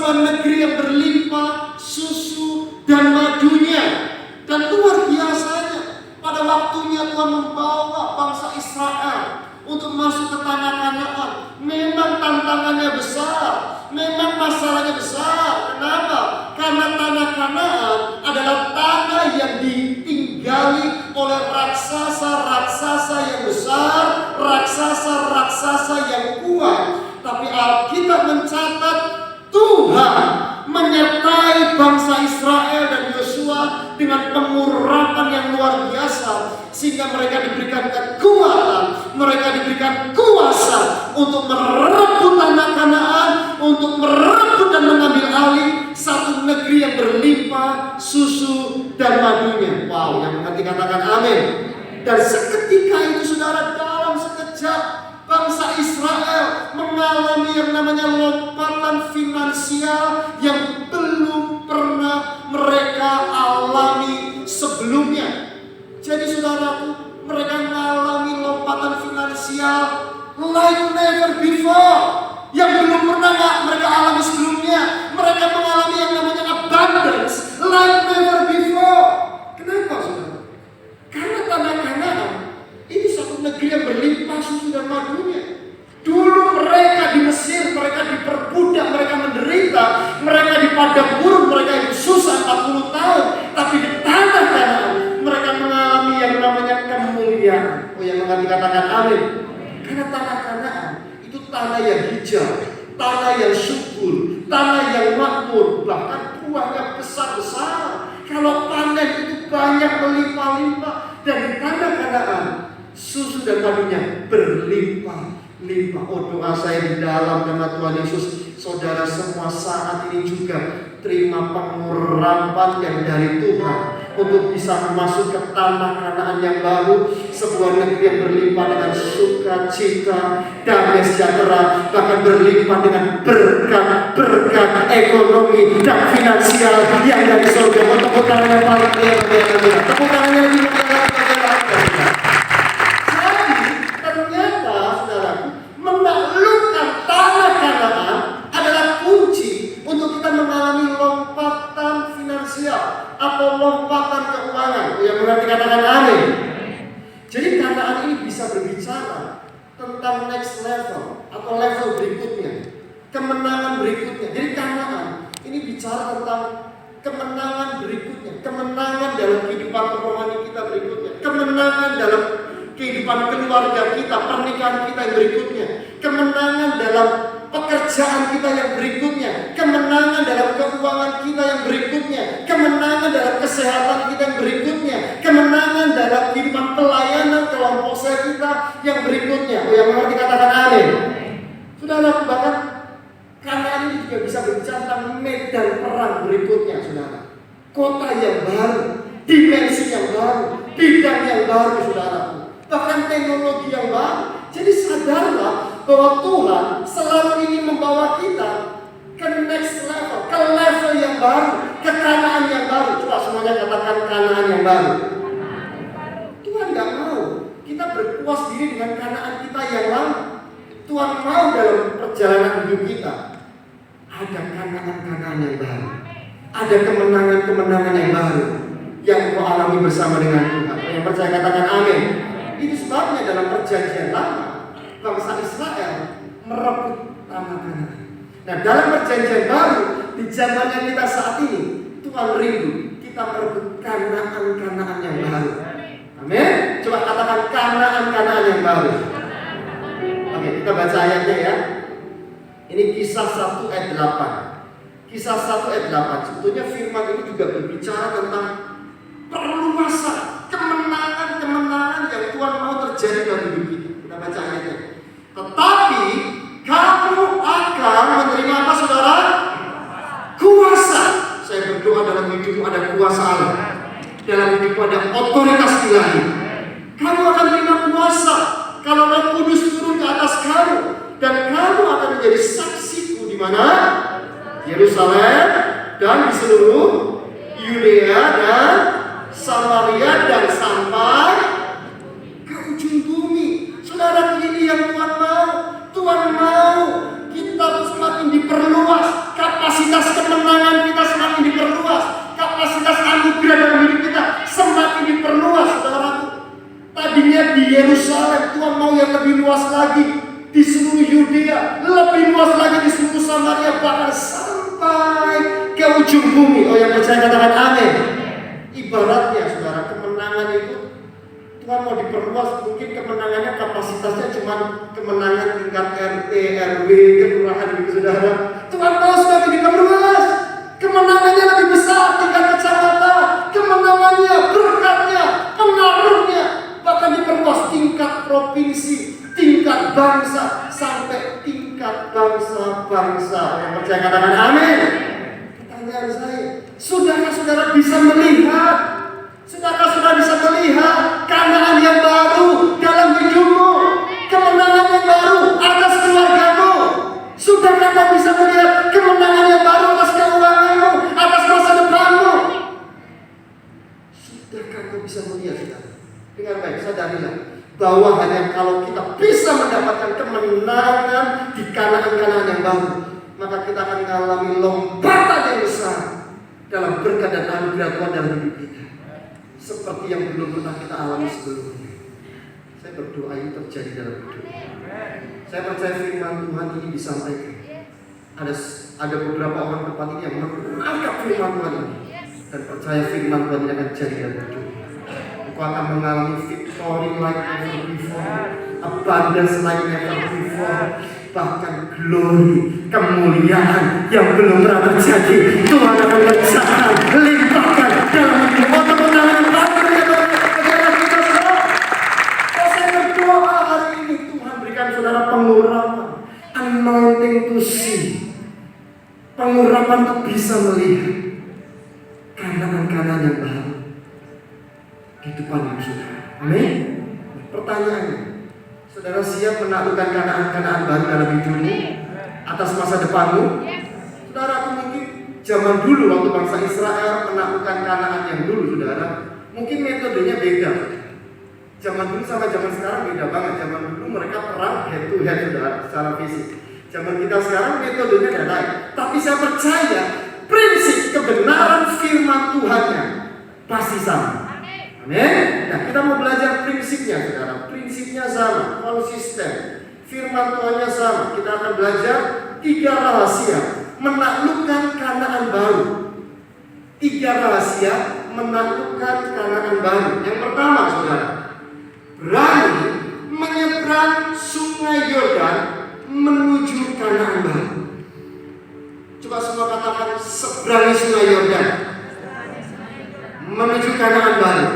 sebuah negeri yang berlimpah susu dan madunya. Dan luar biasanya, pada waktunya Tuhan membawa bangsa Israel untuk masuk ke tanah Kanaan. Memang tantangannya besar, memang masalahnya besar. Kenapa? Karena tanah Kanaan adalah tanah yang ditinggali oleh raksasa-raksasa yang besar, raksasa-raksasa yang kuat. Tapi Alkitab mencatat Tuhan menyertai bangsa Israel dan Yosua dengan pengurapan yang luar biasa, sehingga mereka diberikan kekuatan, mereka diberikan kuasa untuk merebut tanah Kanaan, untuk merebut dan mengambil alih satu negeri yang berlimpah susu dan madunya. Wow, yang mengerti katakan amin. Dan seketika itu saudara, dalam sekejap bangsa Israel mengalami yang namanya lompatan finansial yang belum pernah mereka alami sebelumnya. Jadi saudaraku, mereka mengalami lompatan finansial like never before, yang belum pernah mereka alami sebelumnya. Mereka mengalami yang namanya abundance like never before. Kenapa saudara? Karena tanah Kanaan ini satu negeri yang berlimpah susu dan madunya. Dulu mereka di Mesir, mereka diperbudak, mereka menderita, mereka di padang gurun, mereka hidup susah 40 tahun. Tapi di tanah Kanaan mereka mengalami yang namanya kemuliaan. Oh, yang mengerti katakan amin. Karena tanah Kanaan itu tanah yang hijau, tanah yang subur, tanah yang makmur, bahkan buahnya besar-besar. Kalau panen itu banyak melimpah-limpah, dan di tanah Kanaan susu dan madunya berlimpah-limpah. Oh, doa saya di dalam nama Tuhan Yesus, saudara semua saat ini juga terima pengurapan yang dari Tuhan untuk bisa masuk ke tanah Kanaan yang baru, sebuah negeri yang berlimpah dengan sukacita, damai sejahtera, bahkan berlimpah dengan berkat ekonomi dan finansial yang dari surga. Tepuk tangan yang paling meriah, tepuk tangan yang lebih meriah. Atau lompatan keuangan, yang berarti katakan amin. Jadi Kanaan ini bisa berbicara tentang next level atau level berikutnya, kemenangan berikutnya. Jadi Kanaan ini bicara tentang kemenangan berikutnya, kemenangan dalam kehidupan rohani kita berikutnya, kemenangan dalam kehidupan keluarga kita, pernikahan kita yang berikutnya, kemenangan dalam pekerjaan kita yang berikutnya, kemenangan dalam keuangan kita yang berikutnya, kemenangan dalam kesehatan kita yang berikutnya, kemenangan dalam kehidupan pelayanan kelompok saya kita yang berikutnya. Oh, yang mengerti katakan amin. Saudara, bahkan Kanaan ini juga bisa berbicara tentang medan perang berikutnya, saudara. Kota yang baru, dimensi yang baru, bidang yang baru, saudara. Bahkan teknologi yang baru. Jadi sadarlah bahwa Tuhan selalu ingin membawa kita ke next level, ke level yang baru, ke Kanaan yang baru. Coba semuanya katakan Kanaan yang baru. Tuhan gak mau kita berpuas diri dengan Kanaan kita yang lama. Tuhan mau dalam perjalanan hidup kita ada Kanaan-Kanaan yang baru, ada kemenangan-kemenangan yang baru yang kau alami bersama dengan Tuhan. Yang percaya katakan amin. Itu sebabnya dalam perjanjian lama bangsa Israel merebut tanah Kanaan. Nah, dalam perjanjian baru di zamannya kita saat ini, Tuhan rindu kita merebut Kanaan-Kanaan yang baru. Amin. Coba katakan Kanaan-Kanaan yang baru. Oke, kita baca ayatnya ya. Ini Kisah 1 ayat 8. Kisah 1 ayat 8. Sebetulnya firman ini juga berbicara tentang perluasan, kemenangan-kemenangan yang Tuhan mau terjadi dalam hidup kita. Kita baca ayatnya. Tetapi kamu akan menerima apa, saudara? Kuasa. Saya berdoa dalam hidupmu ada kuasa Allah, dalam hidupmu ada otoritas ilahi. Kamu akan menerima kuasa kalau Roh Kudus turun ke atas kamu, dan kamu akan menjadi saksiku di mana? Yerusalem dan di seluruh Yudea dan Samaria dan sampai ke ujung bumi. Saudara, ini yang Tuhan mau. Tuhan mau kita semakin diperluas kapasitas kemenangan kita semakin diperluas, kapasitas anugerah dalam hidup kita semakin diperluas, saudaraku. Tadinya di Yerusalem, Tuhan mau yang lebih luas lagi di seluruh Yudea, lebih luas lagi di seluruh Samaria, bahkan sampai ke ujung bumi. Oh, yang percaya katakan amin. Ibaratnya, saudara, kemenangan itu Tuhan mau diperluas. Mungkin kemenangannya kapasitasnya cuma kemenangan tingkat RT, RW, kelurahan gitu, saudara. Tuhan mau sudah diperluas. Kemenangannya lebih besar, tingkat kecamatan. Kemenangannya, berkatnya, pengaruhnya bahkan diperluas tingkat provinsi, tingkat bangsa, sampai tingkat bangsa-bangsa. Yang percaya katakan amin. Pertanyaan saya, saudara-saudara bisa melihat, saudara-saudara bisa melihat Kanaan yang baru dalam hidupmu, kemenangan yang baru atas keluargamu. Sudahkah kau bisa melihat kemenangan yang baru atas keuanganmu, atas masa depanmu? Sudahkah kau bisa melihat, saudara? Dengan baik, sadarilah bahwa hanya kalau kita bisa mendapatkan kemenangan di Kanaan-Kanaan yang baru, maka kita akan mengalami lompatan yang besar dalam berkat dan anugerah Tuhan dalam hidup kita, seperti yang belum pernah kita alami sebelumnya. Saya berdoa ini terjadi dalam hidup. Saya percaya firman Tuhan ini disampaikan. Ada beberapa orang tempat ini yang menangkap firman Tuhan ini dan percaya firman Tuhan ini akan jadi dalam hidup. Engkau akan mengalami victory like never before, abundance like never before, bahkan glory, kemuliaan yang belum pernah terjadi. Tuhan akan kerjakan, limpahkan dalam hidup. Kemenangan baru yang berjalan kita, saudara. Saya berdoa hari ini Tuhan berikan saudara pengurapan, anointing to see, pengurapan untuk bisa melihat Kanaan-Kanaan yang baru di depan hidup saudara. Amin. Pertanyaannya, saudara siap menaklukkan Kanaan-Kanaan baru dalam hidupmu, atas masa depanmu? Saudara, aku mungkin zaman dulu waktu bangsa Israel menaklukkan Kanaan yang dulu, saudara, mungkin metodenya beda. Zaman dulu sama zaman sekarang beda banget. Zaman dulu mereka perang head to head, saudara, secara fisik. Zaman kita sekarang metodenya ada lain. Tapi saya percaya prinsip kebenaran firman Tuhannya pasti sama. Amin. Nah, kita mau belajar prinsipnya, saudara. Prinsipnya sama, konsisten. Firman Tuhannya sama. Kita akan belajar 3 rahasia menaklukkan Kanaan baru. 3 rahasia menaklukkan Kanaan baru. Yang pertama, saudara, berani menyeberang Sungai Yordan menuju Kanaan baru. Coba semua katakan, seberangi Sungai Yordan menuju Kanaan baru.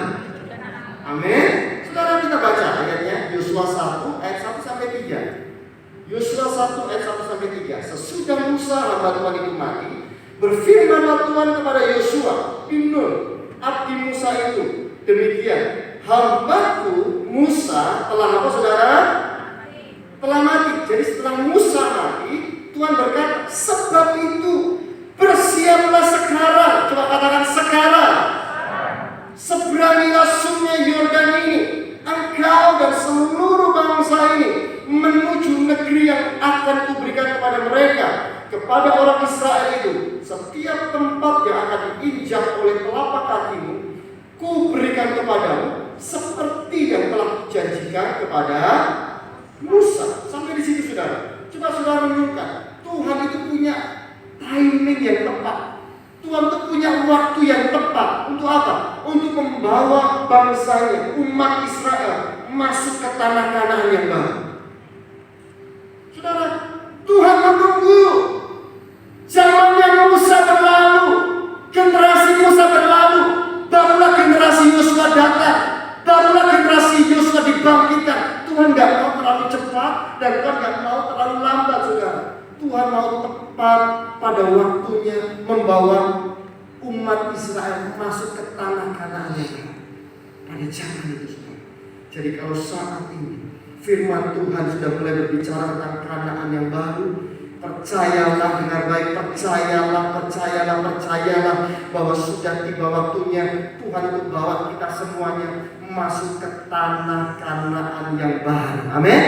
Amin. Saudara, kita baca ayatnya Yosua 1 ayat 1 sampai 3. Yosua 1 ayat 1 sampai 3. Sesudah Musa hamba Tuhan itu mati, berfirmanlah Tuhan kepada Yosua bin Nun, abdi Musa itu, demikian, hambaku Musa telah apa, saudara? Telah mati. Jadi setelah Musa mati, Tuhan berkata, sebab itu bersiaplah sekarang. Coba katakan sekarang. Seberangilah Sungai Yordan ini, engkau dan seluruh bangsa ini, menuju negeri yang akan kuberikan kepada mereka, kepada orang Israel itu. Setiap tempat yang akan diinjak oleh telapak kakimu, kuberikan kepadamu, seperti yang telah dijanjikan kepada Musa. Sampai di situ, saudara. Coba saudara renungkan, Tuhan itu punya timing yang tepat. Tuhan itu punya waktu yang tepat. Untuk apa? Untuk membawa bangsanya, umat Israel, masuk ke tanah Kanaan yang baru. Saudara, Tuhan menunggu. Zamannya Musa berlalu, generasi Musa berlalu, barulah generasi Yosua datang, barulah generasi Yosua dibangkitkan. Tuhan gak mau terlalu cepat dan Tuhan gak mau terlalu lambat, saudara. Tuhan mau tepat pada waktunya membawa umat Israel masuk ke tanah Kanaan yang baru. Pada zaman itu, saudara. Jadi kalau saat ini firman Tuhan sudah mulai berbicara tentang Kanaan yang baru, percayalah, dengar baik, percayalah bahwa sudah tiba waktunya Tuhan untuk bawa kita semuanya masuk ke tanah Kanaan yang baru. Amin.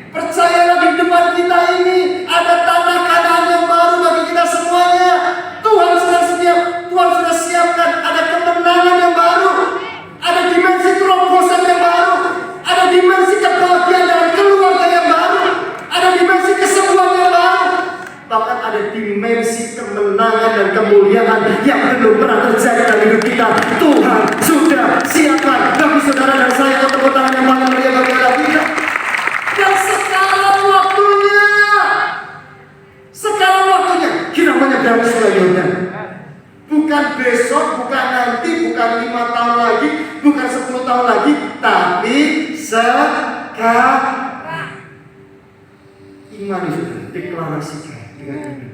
Percayalah, di depan kita ini ada tanah Kanaan yang baru bagi kita semuanya. Tuhan ada dimensi kemenangan dan kemuliaan yang belum pernah terjadi dalam hidup kita. Tuhan sudah siapkan bagi saudara dan saya untuk tangan yang paling meriah bagi kita. Dan sekarang waktunya. Sekarang waktunya kita menyeberangi Sungai Yordan. Bukan besok, bukan nanti, bukan 5 tahun lagi, bukan 10 tahun lagi, tapi sekarang. Imani sudah deklarasikan dengan ini.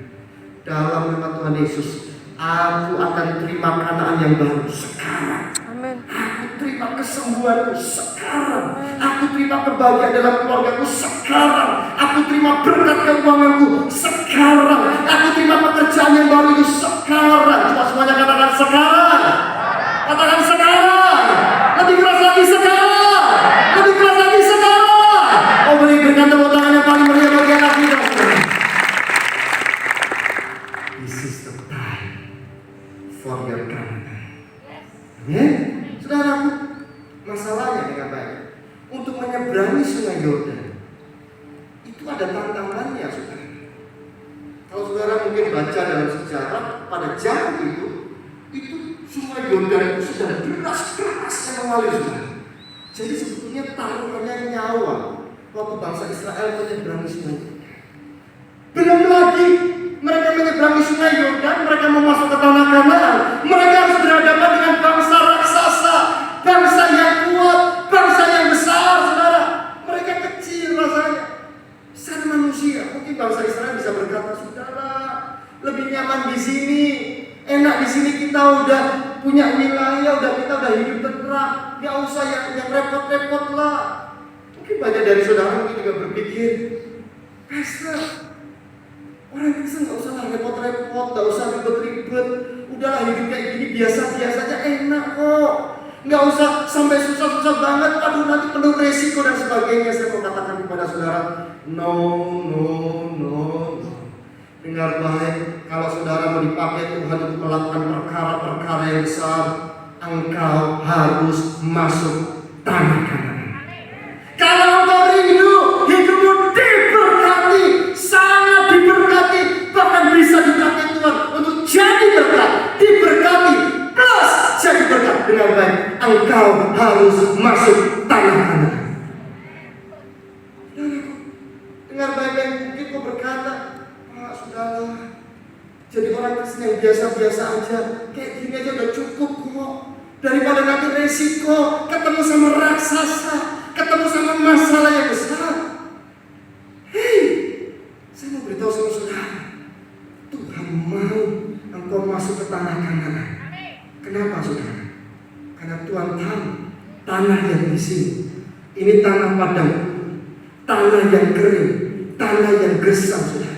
Dalam nama Tuhan Yesus, aku akan terima Kanaan yang baru sekarang. Amin. Aku terima kesembuhanku sekarang. Aku terima kebahagiaan dalam keluargaku sekarang. Aku terima berkat keuanganku sekarang. Aku terima pekerjaan yang baru itu sekarang. Coba semuanya katakan sekarang. Katakan sekarang. Lebih keras lagi sekarang. Lebih keras lagi sekarang. Oh, berikan tepuk tangan yang paling meriah bagi anak kita. This is the time for your Canaan. Amin. Saudaraku, masalahnya dengan baik untuk menyeberangi Sungai Yordan itu ada tantangannya, saudara. Kalau saudara mungkin baca dalam sejarah pada zaman itu Sungai Yordan itu sudah deras yang mengalir, saudara. Jadi sebetulnya taruhannya nyawa waktu bangsa Israel menyeberangi Sungai Yordan. Belum lagi mereka menyeberangi Sungai Yordan, mereka mau masuk ke tanah Kanaan. Mereka harus berhadapan dengan bangsa raksasa, bangsa yang kuat, bangsa yang besar, saudara. Mereka kecil rasanya, secara manusia. Mungkin bangsa Israel bisa berkata, saudara, lebih nyaman di sini, enak di sini, kita udah punya wilayah, kita udah hidup tenteram, nggak usah yang repot-repot lah. Mungkin banyak dari saudara mungkin juga berpikir, Pastor, orang Kristen nggak usah repot-repot, nggak usah ribet-ribet, udahlah hidup kayak gini biasa-biasa aja, enak kok. Nggak usah sampai susah-susah banget, aduh nanti penuh resiko dan sebagainya. Saya mau katakan kepada saudara, no. Dengar baik, kalau saudara mau dipakai Tuhan untuk melakukan perkara-perkara yang besar, engkau harus masuk tanah Kanaan. Kalau engkau rindu, hidupmu diberkati, sangat diberkati, bahkan bisa dipakai Tuhan untuk jadi berkat, diberkati plus jadi berkat. Dengan baik, engkau harus masuk tanah Kanaan. Dengar baik-baik, mungkin kau berkata, Pak, sudahlah, jadi orang Kristen yang biasa-biasa aja, kayak gini aja udah cukup kok. Daripada nanti resiko ketemu sama raksasa, ketemu sama masalah yang besar. Hei, saya mau beritahu sama saudara, Tuhan mau engkau masuk ke tanah Kanaan. Kenapa, saudara? Karena Tuhan tahu tanah yang di sini, ini tanah padang, tanah yang kering, tanah yang gersang, saudara.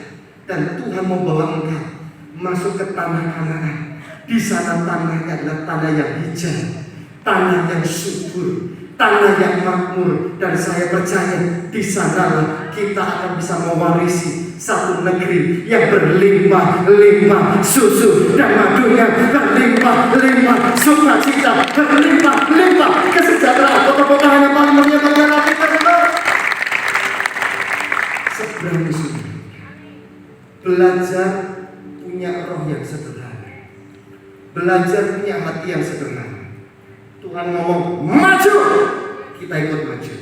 Dan Tuhan mau bawa engkau masuk ke tanah Kanaan. Di sana tanahnya adalah tanah yang hijau, tanah yang subur, tanah yang makmur. Dan saya percaya di sana kita akan bisa mewarisi satu negeri yang berlimpah-limpah susu dan madunya, berlimpah-limpah sukacita, berlimpah-limpah kesejahteraan. Tepuk tangan yang paling meriah bagi anak kita. Seberang susu. Belajar punya roh yang sederhana, belajar punya hati yang sederhana. Tuhan ngomong maju, kita ikut maju.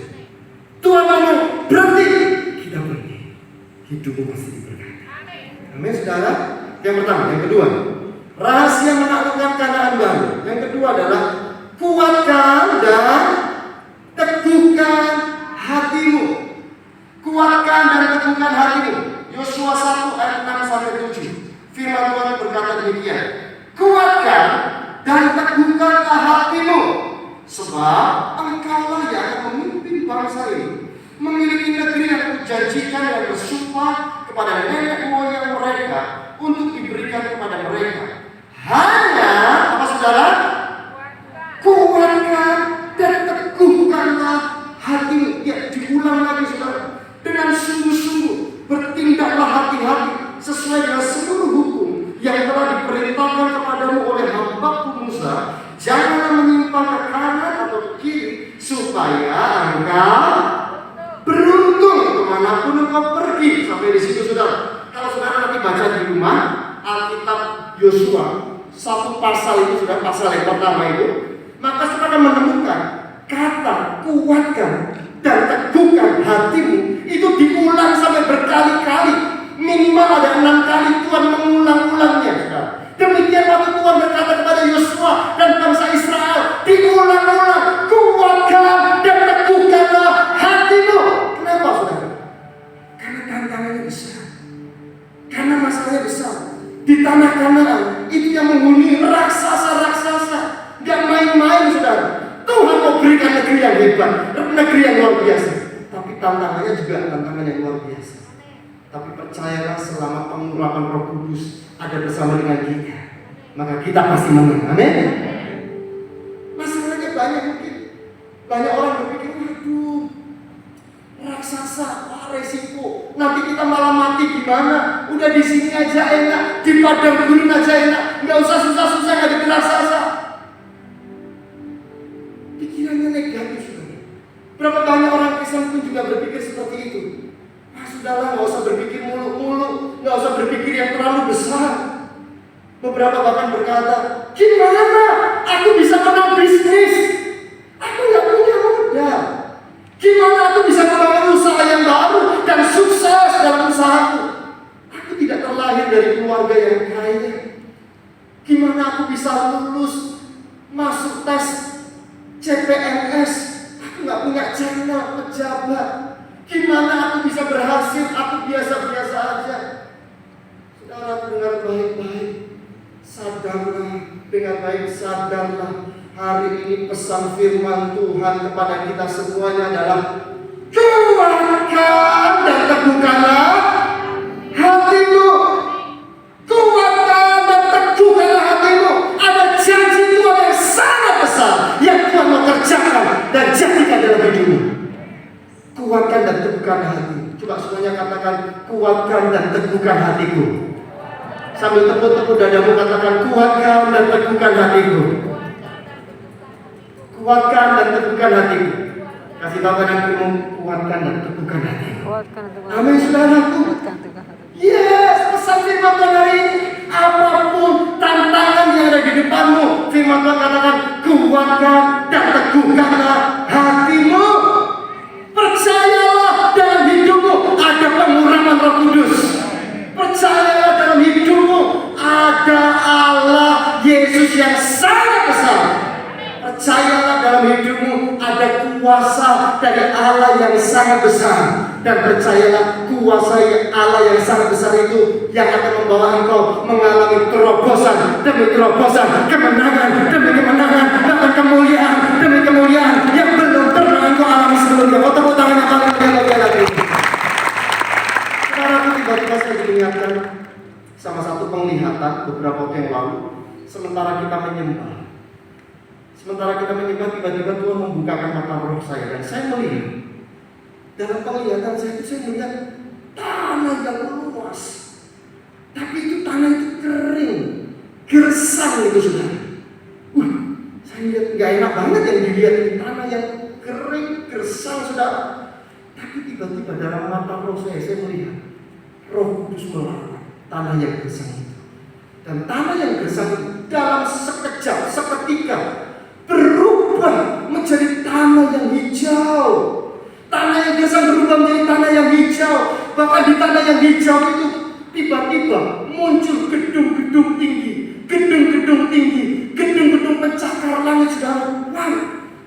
Tuhan ngomong berhenti, kita berhenti. Hidupmu pasti diberkati. Amin, saudara. Yang pertama, yang kedua, rahasia menaklukkan Kanaan baru. Yang kedua adalah kuatkan dan teguhkan hatimu. Kuatkan dan teguhkan hatimu. Yosua 1 ayat 6-7. Firman Tuhan berkata demikian. Kuatkan dan teguhkanlah hatimu, sebab engkaulah yang akan memimpin bangsa ini, memiliki negeri yang kujanjikan dan bersumpah kepada nenek moyang mereka untuk diberikan kepada mereka. Hanya apa, saudara? Kuatkan dan teguhkanlah hatimu. Ya, diulang lagi, saudara. Dengan sungguh-sungguh bertindaklah hati-hati sesuai dengan seluruh hukum yang telah diperintahkan kepadamu oleh hamba-Mu Musa. Janganlah menyimpang ke kanan atau ke kiri, supaya engkau beruntung kemanapun engkau pergi. Sampai di situ, saudara. Kalau saudara nanti baca di rumah, Alkitab Yosua, satu pasal itu sudah pasal yang pertama itu, maka saudara akan menemukan kata kuatkan dan teguhkan hatimu itu diulang sampai berkali-kali. Minimal ada 6 kali Tuhan mengulang-ulangnya. Demikian waktu Tuhan berkata kepada Yosua dan bangsa Israel, diulang-ulang, kuatkan dan teguhkanlah hatimu. Kenapa saudara? Karena tantangannya besar, karena masalahnya besar. Di tanah Kanaan itu yang menghuni raksasa-raksasa, gak main-main saudara. Tuhan mau berikan negeri yang hebat, negeri yang luar biasa. Tapi tantangannya juga tantangan yang luar biasa. Tapi percayalah, selama pengurapan Roh Kudus ada bersama dengan kita, maka kita pasti menang. Amin. Masalahnya banyak mungkin. Banyak orang berpikir, waduh, raksasa, resiko. Nanti kita malah mati gimana? Udah di sini aja enak, di padang gurun aja enak, nggak usah susah-susah ngadepin raksasa. Pikirannya negatif saudara. Berapa banyak orang Kristen pun juga berpikir seperti itu. Sudahlah, nggak usah berpikir muluk-muluk, nggak usah berpikir yang terlalu besar. Beberapa bahkan berkata, gimana aku bisa menang bisnis? Aku nggak punya modal. Gimana aku bisa membangun usaha yang baru dan sukses dalam usahaku? Aku tidak terlahir dari keluarga yang kaya. Gimana aku bisa lulus, masuk tes CPNS? Aku nggak punya channel pejabat. Gimana aku bisa berhasil? Aku biasa-biasa aja. Saudara, dengar baik-baik. Sadarlah, dengan baik sadarlah. Hari ini pesan firman Tuhan kepada kita semuanya adalah kuatkan dan teguhkanlah hatimu. Kuatkan dan teguhkanlah hatimu. Ada janji Tuhan yang sangat besar yang Tuhan mau kerjakan dan jadikan dalam hidupmu. Kuatkan dan teguhkan hati. Coba semuanya katakan, kuatkan dan teguhkan hatiku. Sambil tepuk-tepuk dadamu katakan, kuatkan dan teguhkan hatiku. Kuatkan dan teguhkan hatiku. Kasih tahu kananmu, kuatkan dan teguhkan hatiku. Amin saudaraku. Yes, pesan firman Tuhan hari ini. Apapun tantangan yang ada di depanmu, firman Tuhan katakan, kuatkan dan teguhkanlah hatimu. Percayalah dalam hidupmu ada pengurapan Roh Kudus. Percayalah dalam hidupmu ada Allah Yesus yang sangat besar. Percayalah dalam hidupmu ada kuasa dari Allah yang sangat besar. Dan percayalah kuasa Allah yang sangat besar itu yang akan membawa engkau mengalami terobosan demi terobosan, kemenangan demi kemenangan, bahkan kemuliaan demi kemuliaan yang belum pernah engkau alami sebelumnya. Kau tepuk tangan yang paling mulia lagi. Sekarang tiba-tiba saya diingatkan sama satu penglihatan beberapa waktu yang lalu. Sementara kita menyembah, tiba-tiba Tuhan membukakan mata roh saya dan saya melihat. Dalam penglihatan saya itu, saya melihat tanah yang luas. Tapi itu tanah itu kering, gersang itu saudara. Saya lihat gak enak banget yang dilihat ini, tanah yang kering, gersang saudara. Tapi tiba-tiba dalam mata roh saya melihat Roh Kudus melawat tanah yang gersang itu. Dan tanah yang gersang itu dalam sekejap, seketika berubah menjadi tanah yang hijau. Tanah yang gersang berubah menjadi tanah yang hijau. Bahkan di tanah yang hijau itu tiba-tiba muncul gedung-gedung tinggi, gedung-gedung pencakar langit saudara. Wow,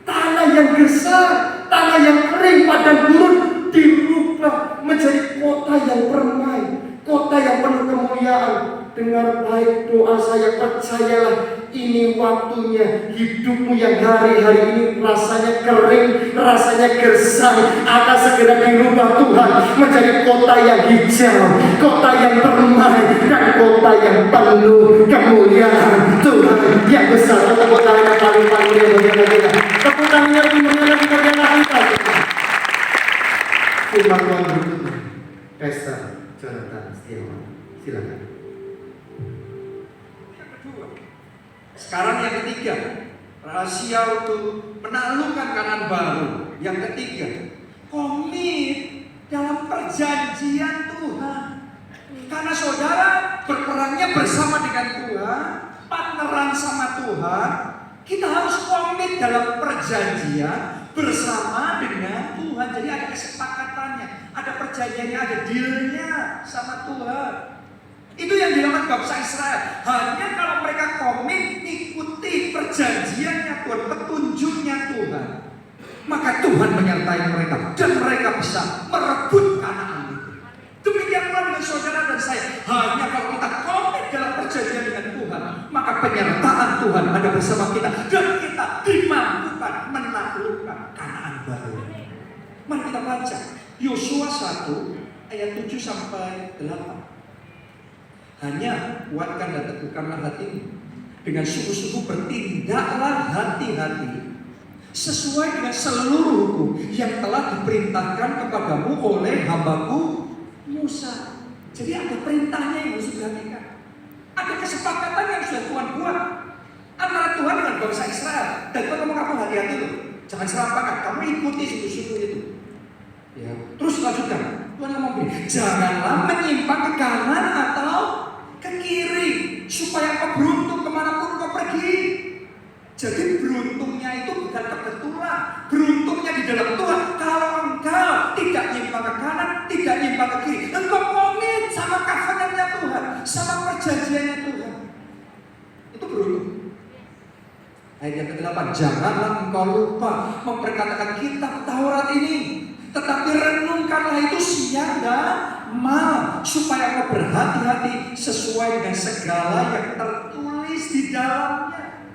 tanah yang gersang, tanah yang kering, padang gurun dirubah menjadi kota yang permai, kota yang penuh kemuliaan. Dengar baik doa saya, percayalah ini waktunya. Hidupmu yang hari-hari ini rasanya kering, rasanya gersang, akan segera dirubah Tuhan menjadi kota yang hijau, kota yang permai, dan kota yang penuh kemuliaan Tuhan yang besar. Tepuk tangan yang paling mulia. Tepuk tangan yang mulia kita. Firman Tuhan berikutnya, Pastor Jonathan Setiawan, silakan. Sekarang yang ketiga, rahasia untuk menaklukkan kanan baru. Yang ketiga, komit dalam perjanjian Tuhan. Karena saudara berperan orangnya bersama dengan Tuhan, partneran sama Tuhan, kita harus komit dalam perjanjian bersama dengan Tuhan. Jadi ada kesepakatannya, ada perjanjiannya, ada dealnya sama Tuhan. Itu yang dilakukan bangsa Israel. Hanya kalau mereka komit ikuti perjanjiannya Tuhan, petunjuknya Tuhan, maka Tuhan menyertai mereka dan mereka bisa merebut Kanaan itu. Demikian pula dengan saudara dan saya. Hanya kalau kita komit dalam perjanjian dengan Tuhan, maka penyertaan Tuhan ada bersama kita dan kita dimampukan menaklukkan Kanaan baru. Mari kita baca Yosua 1 ayat 7 sampai 8. Hanya kuatkan dan teguhkanlah hatimu, dengan sungguh-sungguh bertindaklah hati-hati sesuai dengan seluruh hukum yang telah diperintahkan kepadamu oleh hambaku Musa. Jadi ada perintahnya yang harus diperhatikan. Ada kesepakatan yang sudah Tuhan buat antara Tuhan dengan bangsa Israel. Dan Tuhan ngomong, kamu hati-hati loh, jangan serampangan, kamu ikuti sungguh-sungguh itu. Ya. Terus lanjutkan, Tuhan ngomong begini, janganlah menyimpang ke kanan atau ke kiri, supaya kau beruntung kemanapun kau pergi. Jadi beruntungnya itu bukan kebetulan, beruntungnya di dalam Tuhan. Kalau engkau tidak nyimpang ke kanan, tidak nyimpang ke kiri, engkau komit sama covenant-nya Tuhan, sama perjanjiannya Tuhan, itu beruntung. Ayat yang ke-8, janganlah engkau lupa memperkatakan kitab Taurat ini, tetapi renungkanlah itu siang dan malam, supaya kau berhati-hati sesuai dengan segala yang tertulis di dalamnya.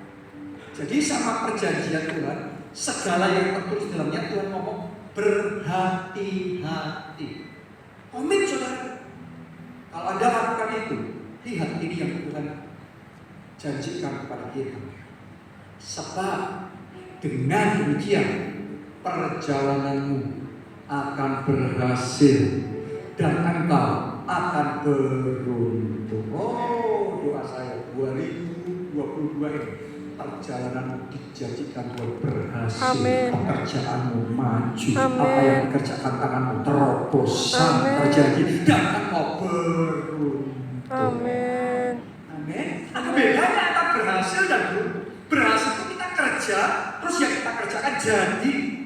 Jadi sama perjanjian Tuhan, segala yang tertulis di dalamnya, Tuhan ngomong berhati-hati. Komit saudara. Kalau Anda lakukan itu, lihat ini yang Tuhan janjikan kepada kita. Sebab dengan demikian perjalananmu akan berhasil dan engkau akan beruntung. Oh, doa saya 2022 ini, perjalananmu dijanjikan Tuhan berhasil. Amin. Pekerjaanmu maju. Amin. Apa yang dikerjakan tanganmu terobosan terjadi dan engkau beruntung. Amin. Amin. Ada bedanya antara berhasil dan beruntung. Berhasil itu kita kerja, terus yang kita kerjakan jadi.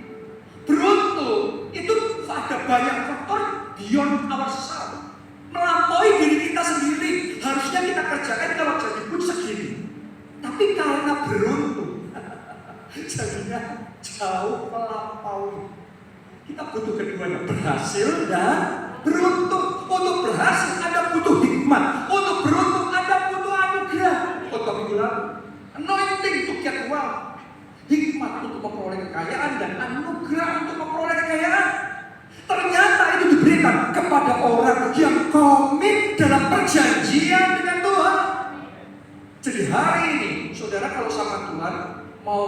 Beruntung itu ada banyak faktor beyond ourselves, melampaui diri kita sendiri. Harusnya kita kerjakan kalau jadi pun segini, tapi karena beruntung jadinya jauh melampaui. Kita butuh keduanya, berhasil dan beruntung. Untuk berhasil Anda butuh hikmat, untuk beruntung Anda butuh anugerah. Untuk minggu lalu, anointing to get wealth, hikmat untuk memperoleh kekayaan dan anugerah untuk memperoleh kekayaan. Ternyata itu diberikan kepada orang yang komit dalam perjanjian dengan Tuhan. Jadi hari ini, saudara kalau sama Tuhan mau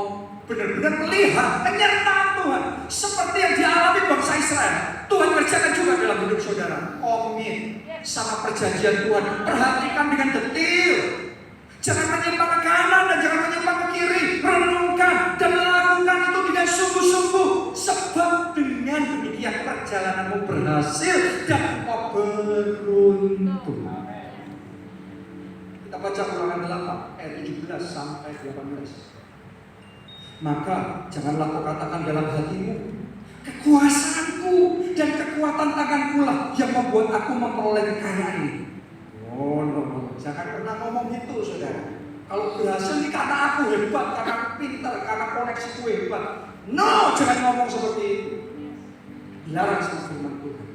benar-benar melihat penyertaan Tuhan seperti yang dialami bangsa Israel, Tuhan kerjakan juga dalam hidup saudara. Komit sama perjanjian Tuhan, perhatikan dengan detail. Jangan menyimpang ke kanan dan jangan menyimpang ke kiri. Renungkan dan lakukan itu dengan sungguh-sungguh. Sebab dengan demikian perjalananmu berhasil dan kau beruntung. Kita baca Ulangan 8 ayat 17 sampai 18. Maka janganlah kau katakan dalam hatimu, kekuasaanku dan kekuatan tanganku lah yang membuat aku memperoleh kekayaan ini. Oh, no. Jangan pernah ngomong itu, saudara. Kalau berhasil ini karena aku hebat, karena aku pintar, karena koneksiku hebat. No, jangan ngomong seperti itu. Dilarang sama firman Tuhan.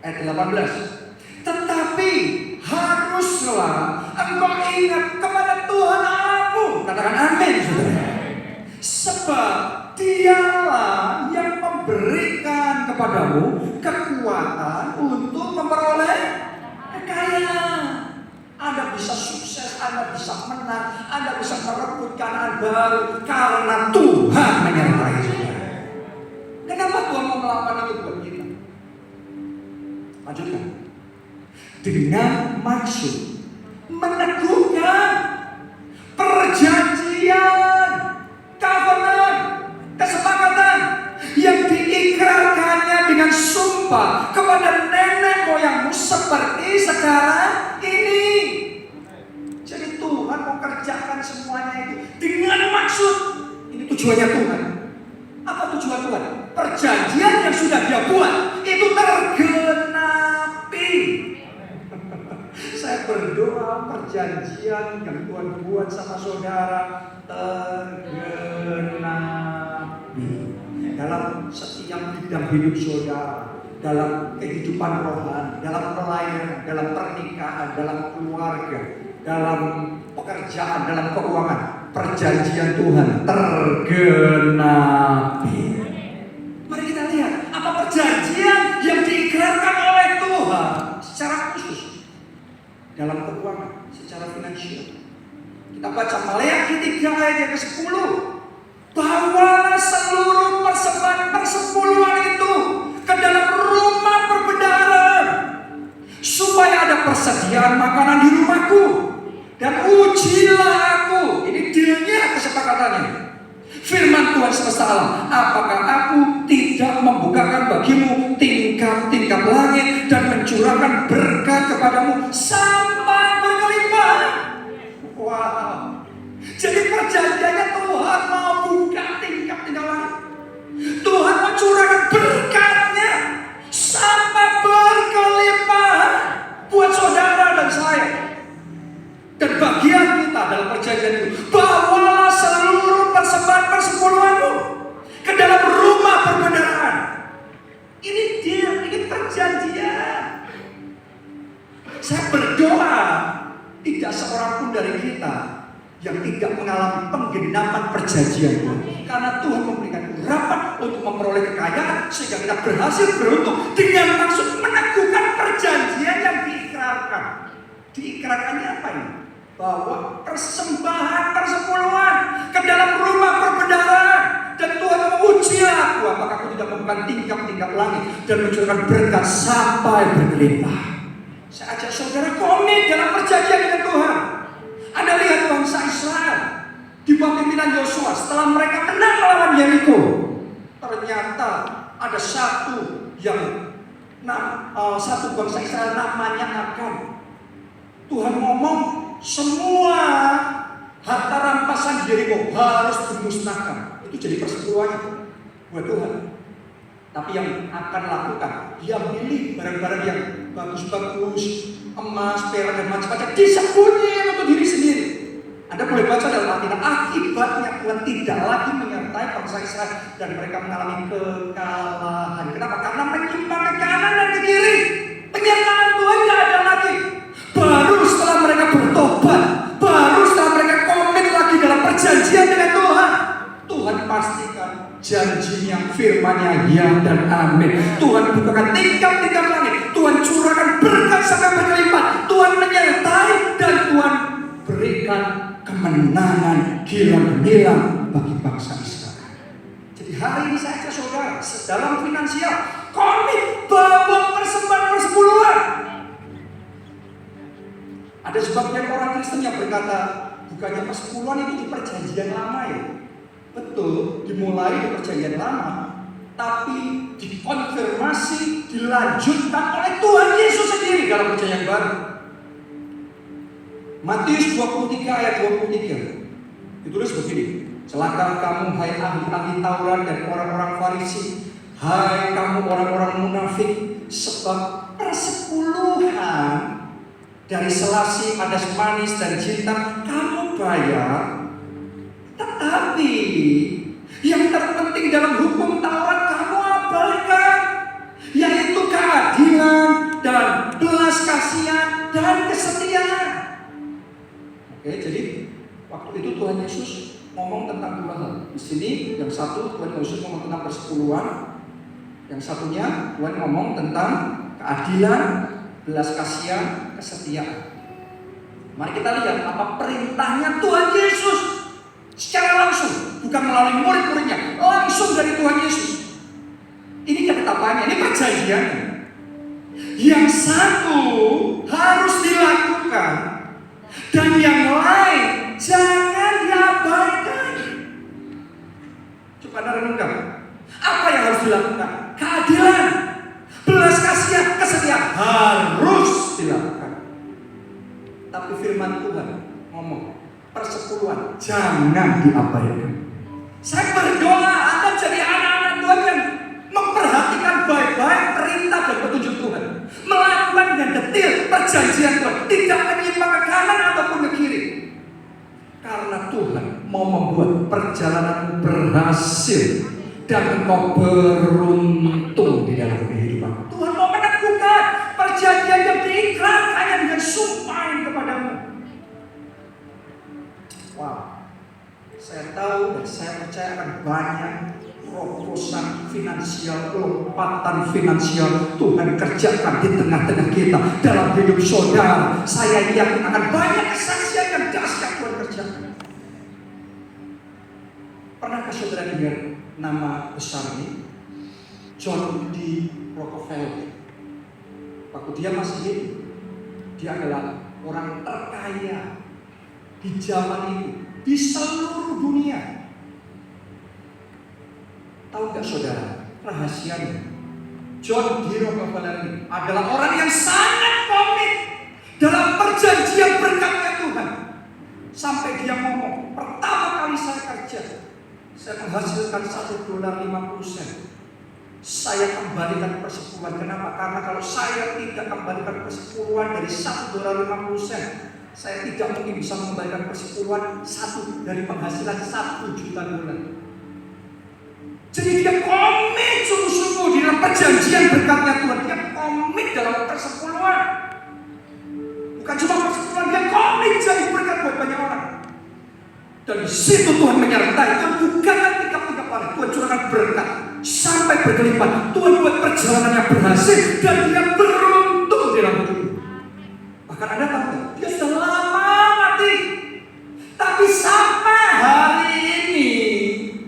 Ayat 18. Tetapi haruslah engkau ingat kepada Tuhan Allahmu. Katakan amin, saudara. Sebab Dialah yang memberikan kepadamu kekuatan untuk memperoleh kekayaan. Anda bisa sukses, Anda bisa menang, Anda bisa merebut Kanaan baru karena Tuhan menyertai saudara. Kenapa Tuhan mau melakukan itu buat kita? Lanjutkan. Dengan maksud meneguhkan perjanjian, covenant, kesepakatan yang diikrarkannya dengan sumpah kepada nenek moyangmu seperti sekarang ini. tujuannya Tuhan. Apa tujuan Tuhan? Perjanjian yang sudah Dia buat itu tergenapi. Saya berdoa perjanjian yang Tuhan buat sama saudara tergenapi dalam setiap bidang hidup saudara, dalam kehidupan rohani, dalam pelayanan, dalam pernikahan, dalam keluarga, dalam pekerjaan, dalam keuangan. Perjanjian Tuhan tergenapi. Mari kita lihat apa perjanjian yang diikrarkan oleh Tuhan secara khusus dalam keuangan, secara finansial. Kita baca Maleakhi 3 ayat yang ke-10. Bawalah seluruh persembahan persepuluhan itu ke dalam rumah perbendaharaan, supaya ada persediaan makanan di rumahku, dan ujilah aku. Ini dealnya, kesepakatannya. Firman Tuhan semesta alam, apakah aku tidak membukakan bagimu tingkap-tingkap langit dan mencurahkan berkat kepadamu sampai berkelimpah? Wow. Jadi perjanjiannya Tuhan mau buka tingkap-tingkap langit. Tuhan mau curahkan berkatnya sampai berkelimpah buat saudara dan saya. Dan bagian kita dalam perjanjian itu, bawalah seluruh persembahan persepuluhanmu ke dalam rumah perbendaharaan. Ini dia, ini perjanjian. Saya berdoa tidak seorang pun dari kita yang tidak mengalami penggenapan perjanjian Tuhan. Karena Tuhan memberikan urapan untuk memperoleh kekayaan sehingga kita berhasil beruntung dengan maksud meneguhkan perjanjian yang diikrarkan. Diikrarkannya apa ini? Bahwa persembahan persepuluhan ke dalam rumah perbendaharaan, dan Tuhan menguji aku apakah aku tidak membuka tingkap-tingkap langit dan mencurahkan berkat sampai berlimpah. Saya ajak saudara komit dalam perjanjian dengan Tuhan. Anda lihat bangsa Israel di bawah pimpinan Yosua setelah mereka menang melawan Yeriko, ternyata ada satu bangsa Israel namanya Akan. Tuhan ngomong semua harta rampasan Yeriko harus dimusnahkan. Itu jadi persepuluhannya buat Tuhan. Tapi yang akan lakukan, dia milih barang-barang yang bagus-bagus, emas, perak, dan macam-macam, disembunyikan untuk diri sendiri. Anda boleh baca dalam Alkitab, akibatnya Tuhan tidak lagi menyertai bangsa Israel dan mereka mengalami kekalahan. Kenapa? Karena menyimpang ke kanan dan ke kiri. Penyertaan Tuhan tidak ada lagi. Baru setelah mereka bertobat, baru setelah mereka komit lagi dalam perjanjian dengan Tuhan, Tuhan pastikan janjinya, firman-Nya ya dan amin. Tuhan bukakan tingkap-tingkap langit, Tuhan curahkan berkat sampai berkelimpah, Tuhan menyertai, dan Tuhan berikan kemenangan gila-gemilang bagi bangsa Israel. Jadi hari ini saya ajak saudara dalam finansial komit bawa persembahan persepuluhan. Ada sebagian orang Kristen yang berkata, bukannya persepuluhan itu di perjanjian lama ya? Betul, dimulai di perjanjian lama, tapi dikonfirmasi, dilanjutkan oleh Tuhan Yesus sendiri dalam perjanjian baru. Matius 23 ayat 23 ditulis begini, celaka kamu hai ahli-ahli Taurat dan orang-orang Farisi, hai kamu orang-orang munafik, sebab persepuluhan dari selasi, adas manis, dan jintan kamu bayar, tetapi yang terpenting dalam hukum Taurat kamu abaikan, yaitu keadilan dan belas kasihan dan kesetiaan. Oke, jadi waktu itu Tuhan Yesus ngomong tentang dua hal. Di sini yang satu Tuhan Yesus ngomong tentang persepuluhan, yang satunya Tuhan ngomong tentang keadilan, belas kasihan, kesetiaan. Mari kita lihat apa perintahnya Tuhan Yesus secara langsung, bukan melalui murid-muridnya, langsung dari Tuhan Yesus. Ini ketetapannya, ini perjanjiannya. Yang satu harus dilakukan dan yang lain jangan diabaikan. Coba Anda renungkan, apa yang harus dilakukan? Keadilan, belas kasihan, kesetiaan harus dilakukan. Tapi firman Tuhan ngomong, persepuluhan jangan diabaikan. Saya berdoa Anda jadi anak-anak Tuhan yang memperhatikan baik-baik perintah dan petunjuk Tuhan, melakukan dengan detil perjanjian Tuhan, tidak menyimpang ke kanan ataupun ke kiri. Karena Tuhan mau membuat perjalananmu berhasil dan engkau beruntung di dalam kehidupan. Tuhan mau meneguhkan perjanjian yang diikrarkannya dengan sumpah kepadamu. Wow, saya tahu dan saya percaya akan banyak terobosan finansial, lompatan finansial Tuhan kerjakan di tengah-tengah kita dalam hidup saudara. Saya yakin akan banyak kesaksian yang dahsyat Tuhan kerjakan. Pernahkah saudara dengar nama besar ini? John D. Rockefeller. Waktu dia masih hidup, dia adalah orang terkaya di zaman ini di seluruh dunia. Tahu nggak saudara, rahasianya John D. Rockefeller ini adalah orang yang sangat komit dalam perjanjian berkatnya Tuhan. Sampai dia ngomong, pertama kali saya kerja, saya menghasilkan $1.50. Saya kembalikan persepuluhan. Kenapa? Karena kalau saya tidak kembalikan persepuluhan dari $1.50, saya tidak mungkin bisa mengembalikan persepuluhan satu dari penghasilan $1 juta. Jadi dia komit sungguh-sungguh di dalam perjanjian berkatnya Tuhan. Dia komit dalam persepuluhan. Bukan cuma persepuluhan, dia komit jadi berkat buat banyak orang. Dan di situ Tuhan menyertai. Tuhan bukan tiga kali. Tuhan curahkan berkat sampai berkelipat. Tuhan buat perjalanannya berhasil dan dia beruntung di dalam hidup. Bahkan Anda tahu, dia sudah lama mati. Tapi sampai hari ini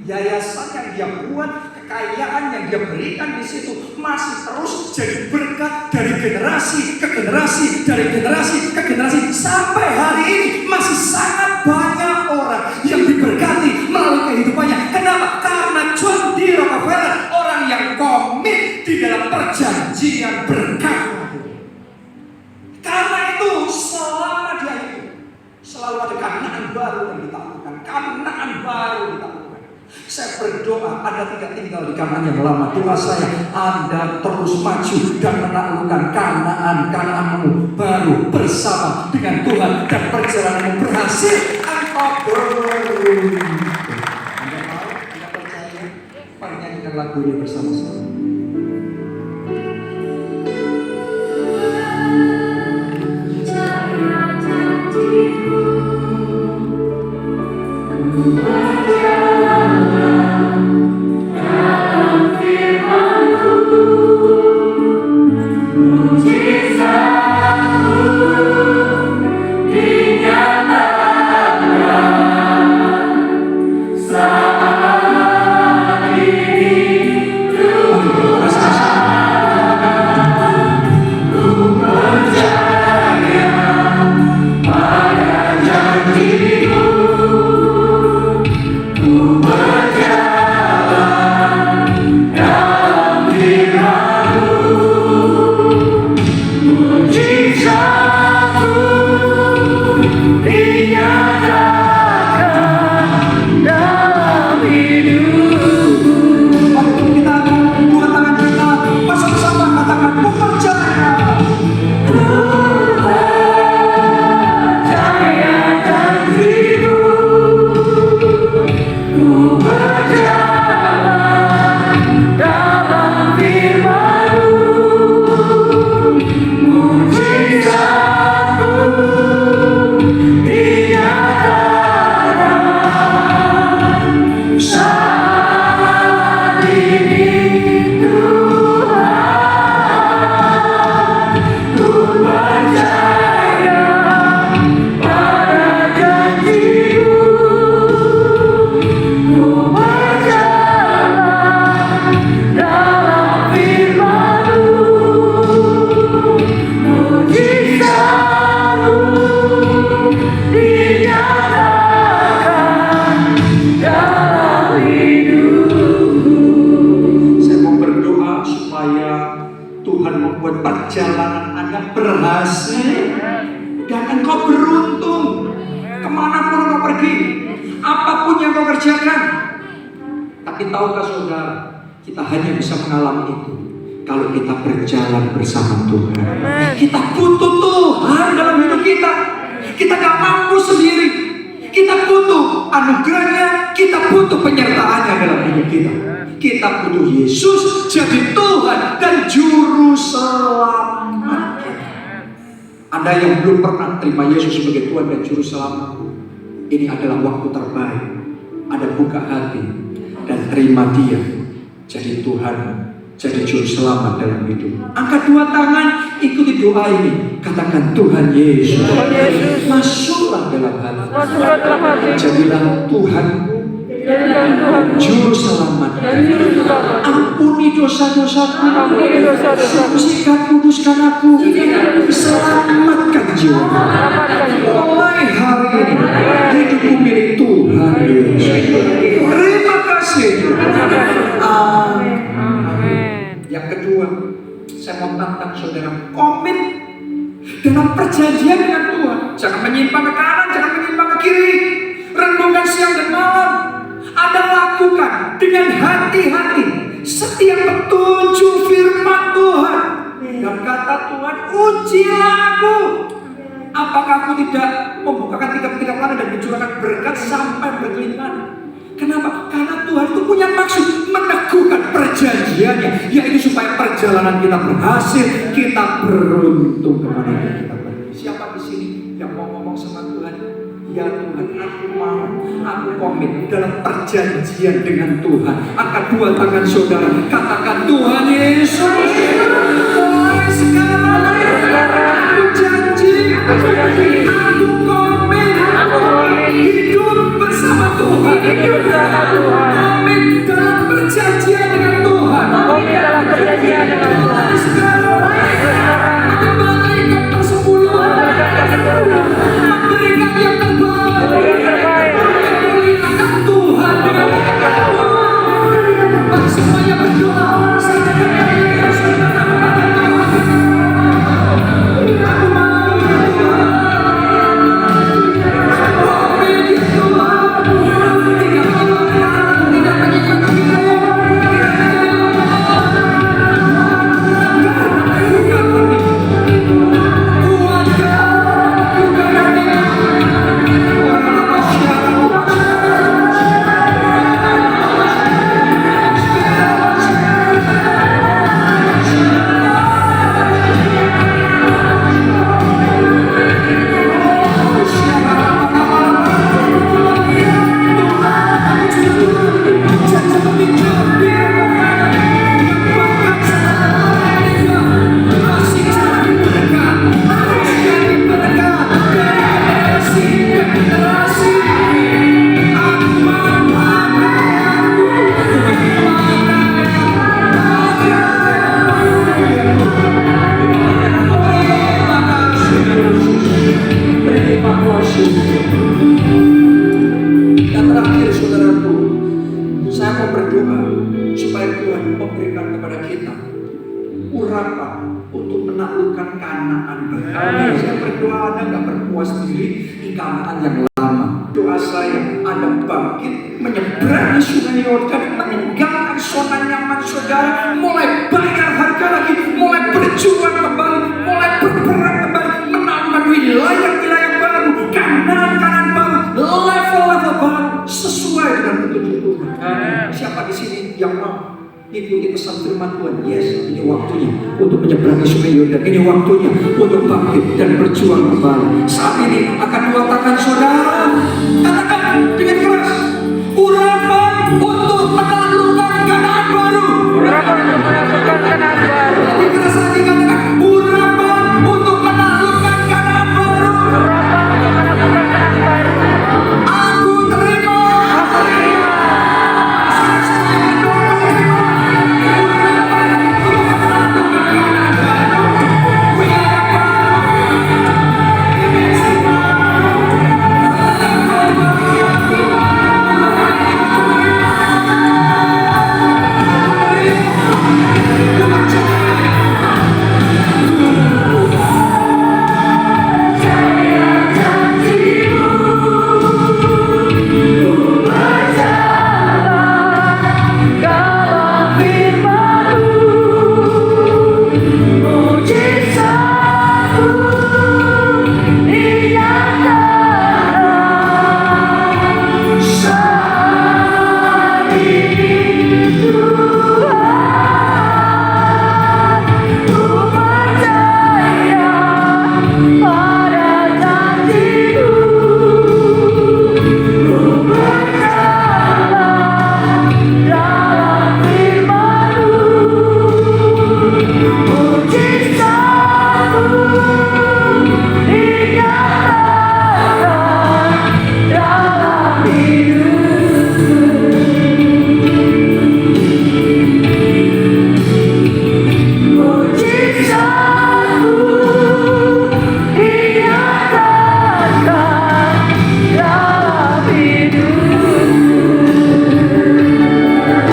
yayasan yang dia buat, kekayaan yang dia berikan di situ masih terus jadi berkat dari generasi ke generasi, dari generasi ke generasi. Sampai hari ini masih sangat banyak orang yang diberkati melalui kehidupannya. Kenapa? Karena John D. Rockefeller orang yang komit di dalam perjanjian berkat. Karena itu selama dia hidup selalu ada kanaan baru yang ditaklukkan, kanaan baru ditaklukkan. Saya berdoa Anda tidak tinggal di kanaan yang lama. Doa saya Anda terus maju dan menaklukkan kanaan-kanaanmu baru bersama dengan Tuhan dan perjalananmu berhasil. Engkau beruntung. Anda tahu, Anda percaya? Mari nyanyikan lagu ini bersama-sama. Perjalanan Anda berhasil dan engkau beruntung kemanapun engkau pergi, apapun yang kau kerjakan. Tapi tahukah saudara, kita hanya bisa mengalami itu kalau kita berjalan bersama Tuhan. Kita butuh Tuhan dalam hidup kita. Kita gak mampu sendiri. Kita butuh anugerahnya, kita butuh penyertaannya dalam hidup kita. Kita butuh Yesus jadi Tuhan dan Juru Selamat kita. Anda yang belum pernah terima Yesus sebagai Tuhan dan Juru Selamat, ini adalah waktu terbaik. Anda buka hati dan terima Dia jadi Tuhan, jadi Juru Selamat dalam hidup. Angkat dua tangan, ikuti doa ini. Katakan, Tuhan Yesus, masuklah dalam hati. Jadilah Tuhanku, Juru Selamat. Ampuni dosa-dosaku, sucikan, kuduskan aku, selamatkan jiwaku. Mulai hari ini hidupku milik Tuhan Yesus. Terima kasih. Amin. Yang kedua, saya mau tantang saudara, komit dalam perjanjian dengan Tuhan. Jangan menyimpang ke kanan, jangan menyimpang ke kiri. Renungkan siang dan malam. Anda lakukan dengan hati-hati setiap petunjuk firman Tuhan. Dan kata Tuhan, ujilah aku. Apakah aku tidak membukakan tiga langit dan mencurahkan berkat sampai berkelimpahan? Kenapa? Karena Tuhan itu punya maksud meneguhkan perjanjiannya, yaitu supaya perjalanan kita berhasil, kita beruntung kemana kita pergi. Siapa di sini yang mau ngomong sama Tuhan? Ya Tuhan, aku mau, aku komit dalam perjanjian dengan Tuhan. Angkat dua tangan saudara, katakan, Tuhan Yesus, mulai sekarang aku janji, aku komit hidup bersama Tuhan. Komit dalam perjanjian dengan Tuhan. Mulai sekarang aku berikan persepuluhan, memberikan yang terbaik, memuliakan Tuhan dengan Tuhan. Semuanya berdoa. Dan terakhir saudaraku, saya mau berdoa supaya Tuhan memberikan kepada kita urapan untuk menaklukkan Kanaan baru. Saya berdoa Anda gak berpuas diri di Kanaan yang lama. Doa saya, Anda bangkit, menyeberangi sungai Yordan, meninggalkan zona nyaman saudara, mulai bayar harga lagi, mulai berjuang kembali, mulai berperang kembali, menaklukkan wilayah-wilayah baru, Kanaan baru, level-level baru, sesuai dengan petunjuk Tuhan. Siapa di sini yang mau ikuti pesan firman Tuhan? Yes, ini waktunya untuk menyeberangi sungai Yordan. Ini waktunya untuk bangkit dan berjuang kembali. Saat ini akan dua tangan saudara, katakan dengan keras, urapan untuk menaklukkan Kanaan baru. Urapan untuk menaklukkan Kanaan baru.